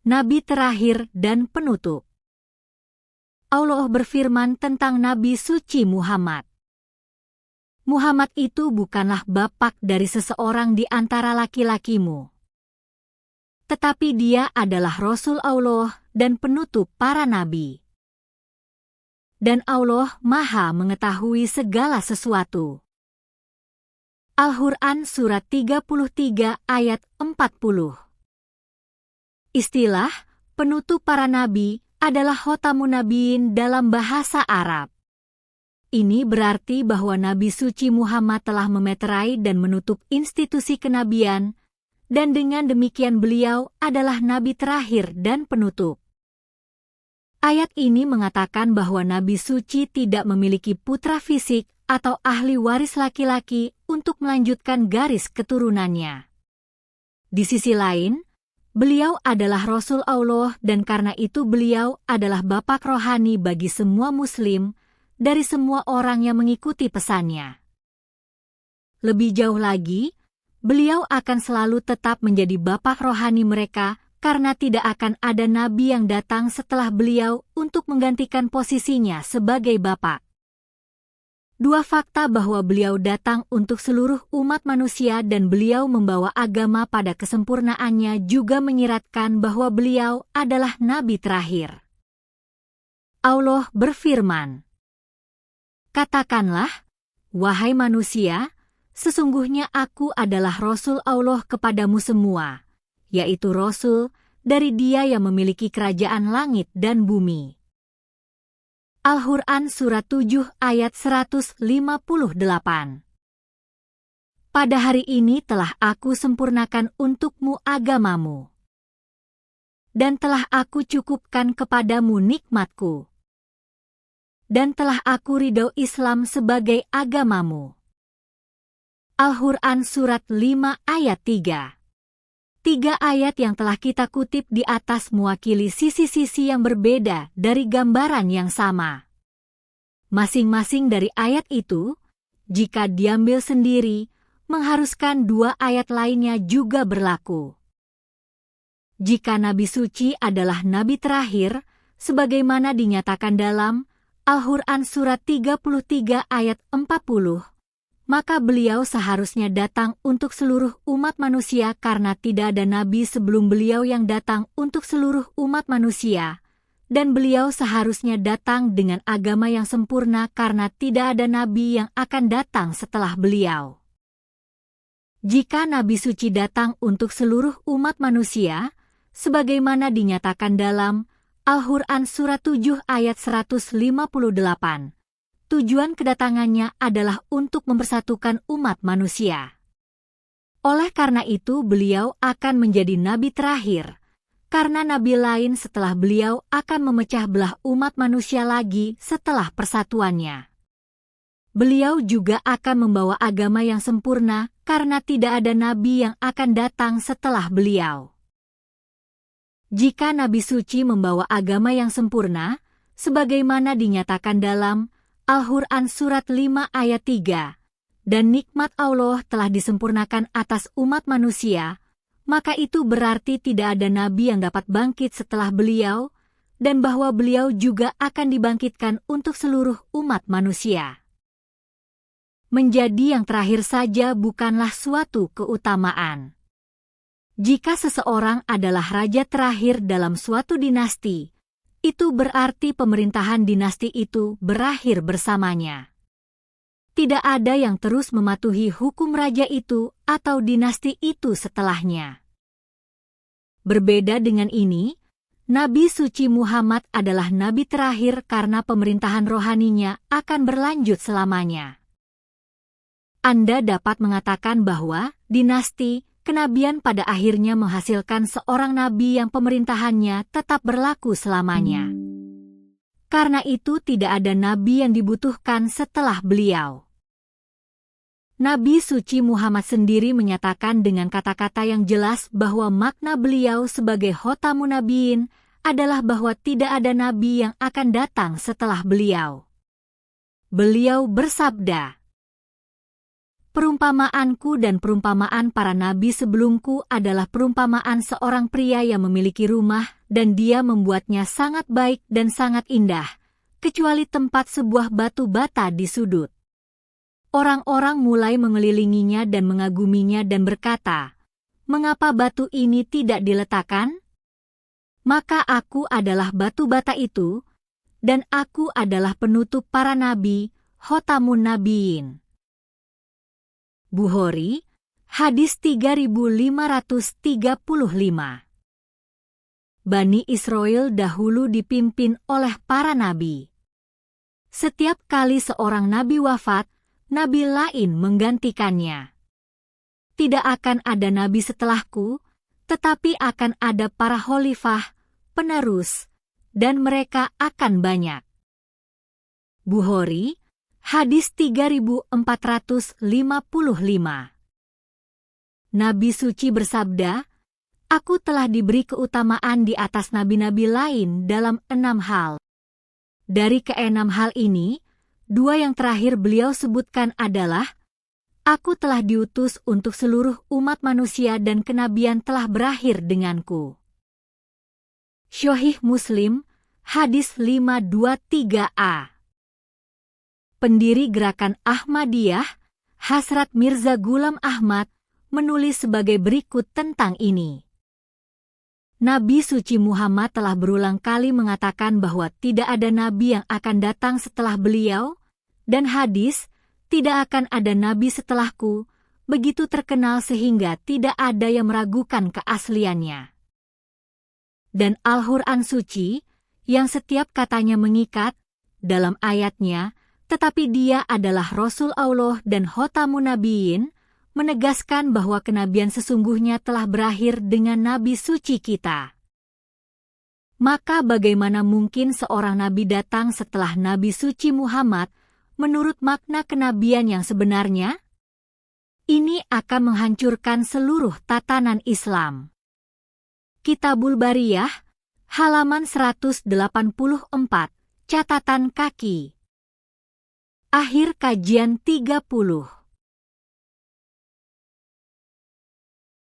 nabi terakhir dan penutup. Allah berfirman tentang Nabi suci Muhammad. Muhammad itu bukanlah bapak dari seseorang di antara laki-lakimu, tetapi dia adalah Rasul Allah dan penutup para nabi. Dan Allah Maha mengetahui segala sesuatu. Al-Quran Surat 33 ayat 40. Istilah penutup para nabi adalah khotamun nabiyin dalam bahasa Arab. Ini berarti bahwa Nabi suci Muhammad telah memeterai dan menutup institusi kenabian, dan dengan demikian beliau adalah nabi terakhir dan penutup. Ayat ini mengatakan bahwa Nabi suci tidak memiliki putra fisik atau ahli waris laki-laki untuk melanjutkan garis keturunannya. Di sisi lain, beliau adalah Rasul Allah dan karena itu beliau adalah bapak rohani bagi semua muslim dari semua orang yang mengikuti pesannya. Lebih jauh lagi, beliau akan selalu tetap menjadi bapak rohani mereka karena tidak akan ada nabi yang datang setelah beliau untuk menggantikan posisinya sebagai bapak. Dua fakta bahwa beliau datang untuk seluruh umat manusia dan beliau membawa agama pada kesempurnaannya juga menyiratkan bahwa beliau adalah nabi terakhir. Allah berfirman, "Katakanlah, wahai manusia, sesungguhnya aku adalah Rasul Allah kepadamu semua, yaitu Rasul dari Dia yang memiliki kerajaan langit dan bumi." Al-Quran Surat 7 ayat 158. Pada hari ini telah aku sempurnakan untukmu agamamu, dan telah aku cukupkan kepadamu nikmatku, dan telah aku ridho Islam sebagai agamamu. Al-Quran Surat 5 ayat 3. Tiga ayat yang telah kita kutip di atas mewakili sisi-sisi yang berbeda dari gambaran yang sama. Masing-masing dari ayat itu, jika diambil sendiri, mengharuskan dua ayat lainnya juga berlaku. Jika Nabi suci adalah Nabi terakhir, sebagaimana dinyatakan dalam Al-Quran Surat 33 ayat 40, maka beliau seharusnya datang untuk seluruh umat manusia karena tidak ada nabi sebelum beliau yang datang untuk seluruh umat manusia, dan beliau seharusnya datang dengan agama yang sempurna karena tidak ada nabi yang akan datang setelah beliau. Jika Nabi suci datang untuk seluruh umat manusia, sebagaimana dinyatakan dalam Al-Quran Surat 7 ayat 158, tujuan kedatangannya adalah untuk mempersatukan umat manusia. Oleh karena itu beliau akan menjadi nabi terakhir, karena nabi lain setelah beliau akan memecah belah umat manusia lagi setelah persatuannya. Beliau juga akan membawa agama yang sempurna karena tidak ada nabi yang akan datang setelah beliau. Jika Nabi suci membawa agama yang sempurna, sebagaimana dinyatakan dalam Al-Quran Surat 5 ayat 3, dan nikmat Allah telah disempurnakan atas umat manusia, maka itu berarti tidak ada nabi yang dapat bangkit setelah beliau, dan bahwa beliau juga akan dibangkitkan untuk seluruh umat manusia. Menjadi yang terakhir saja bukanlah suatu keutamaan. Jika seseorang adalah raja terakhir dalam suatu dinasti, itu berarti pemerintahan dinasti itu berakhir bersamanya. Tidak ada yang terus mematuhi hukum raja itu atau dinasti itu setelahnya. Berbeda dengan ini, Nabi suci Muhammad adalah nabi terakhir karena pemerintahan rohaninya akan berlanjut selamanya. Anda dapat mengatakan bahwa dinasti kenabian pada akhirnya menghasilkan seorang nabi yang pemerintahannya tetap berlaku selamanya. Karena itu tidak ada nabi yang dibutuhkan setelah beliau. Nabi suci Muhammad sendiri menyatakan dengan kata-kata yang jelas bahwa makna beliau sebagai khotamun nabiyin adalah bahwa tidak ada nabi yang akan datang setelah beliau. Beliau bersabda, Perumpamaanku dan perumpamaan para nabi sebelumku adalah perumpamaan seorang pria yang memiliki rumah dan dia membuatnya sangat baik dan sangat indah, kecuali tempat sebuah batu bata di sudut. Orang-orang mulai mengelilinginya dan mengaguminya dan berkata, "Mengapa batu ini tidak diletakkan?" Maka aku adalah batu bata itu, dan aku adalah penutup para nabi, Khotamun Nabiyin. Bukhari, hadis 3535. Bani Israel dahulu dipimpin oleh para nabi. Setiap kali seorang nabi wafat, nabi lain menggantikannya. Tidak akan ada nabi setelahku, tetapi akan ada para khalifah, penerus, dan mereka akan banyak. Bukhari, hadis 3455. Nabi suci bersabda, "Aku telah diberi keutamaan di atas nabi-nabi lain dalam 6 hal. Dari ke-6 hal ini, 2 yang terakhir beliau sebutkan adalah, aku telah diutus untuk seluruh umat manusia dan kenabian telah berakhir denganku." Sahih Muslim, hadis 523a. Pendiri gerakan Ahmadiyah, Hasrat Mirza Ghulam Ahmad, menulis sebagai berikut tentang ini. Nabi suci Muhammad telah berulang kali mengatakan bahwa tidak ada nabi yang akan datang setelah beliau, dan hadis, "Tidak akan ada nabi setelahku," begitu terkenal sehingga tidak ada yang meragukan keasliannya. Dan Al-Quran suci, yang setiap katanya mengikat, dalam ayatnya, tetapi dia adalah Rasul Allah dan Khotamun Nabiyin, menegaskan bahwa kenabian sesungguhnya telah berakhir dengan nabi suci kita. Maka bagaimana mungkin seorang nabi datang setelah nabi suci Muhammad menurut makna kenabian yang sebenarnya? Ini akan menghancurkan seluruh tatanan Islam. Kitabul Bariyah, halaman 184, catatan kaki. Akhir kajian 30.